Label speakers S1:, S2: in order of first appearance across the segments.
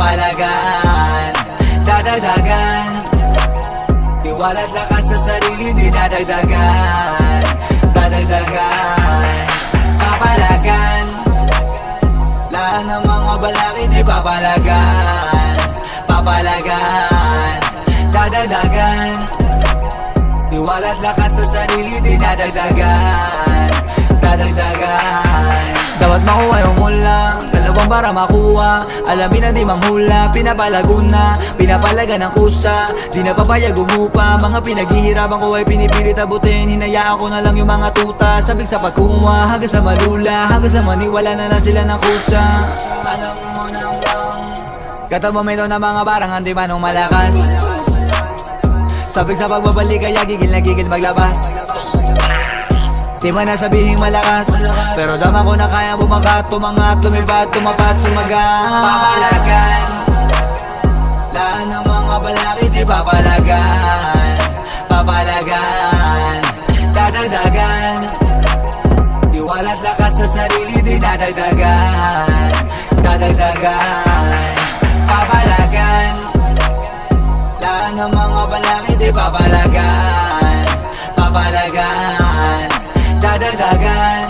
S1: papalagan, dadagdagan. Tiwala't lakas sa sarili, di dadagdagan, dadagdagan. Papalagan, lahat ng mga balaki, di papalagan, papalagan, dadagdagan. Tiwala't lakas sa sarili, di dadagdagan, dadagdagan. Dapat makuha yung mula, kalawang para makuha. Alamin na di manghula, pinapalago na, pinapalaga ng kusa. Di na papayag umupa, mga pinaghihirapan ko ay pinipilit abutin. Hinayaan ko na lang yung mga tuta, sabik sa pagkuha, hanggang sa malula, hanggang sa maniwala na lang sila ng kusa. Alam mo na bang katong momento na mga barang hindi manong malakas. Sabik sa pagbabalik kaya gigil na gigil maglabas. Di man nasabihin malakas, pero dama ko na kaya bumakat, tumangat, lumipat, tumapat, sumagat. Papalagan, lahat ng mga balaki di papalagan, papalagan, dadagdagan. Tiwala't lakas sa sarili di dadagdagan, dadagdagan. Papalagan, lahat ng mga balaki di papalagan, papalagan, dadagdagan.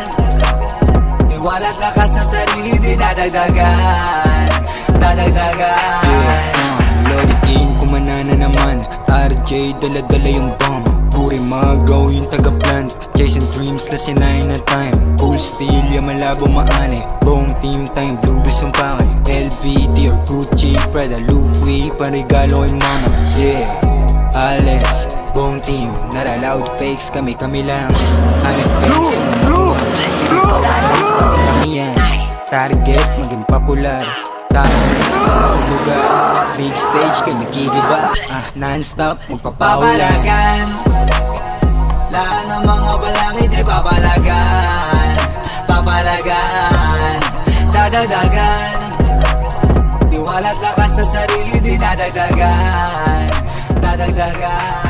S1: Tiwala't lakas sa sarili, di dadagdagan, dadagdagan.
S2: Lodikin, kumana na naman. RJ, dala-dala yung bomb. Puri magaw yung taga-plant. Chasing dreams, lasinayin na time. Full steel, yung malabo maani. Buong team time, blue bills yung pake. LBT or Gucci, Prada, Louis, parigalo kay mama. Yeah, Ales, buong team, not allowed fakes, kami lang. Hanip fakes, kami yan. Target, maging popular. Top next na ako lugar. Big stage, kami gigiba. Non-stop, magpapahula.
S1: Papalagan, lahat ng mga balaki di papalagan, papalagan, dadagdagan. Tiwala't lakas sa sarili di dadagdagan, dadagdagan.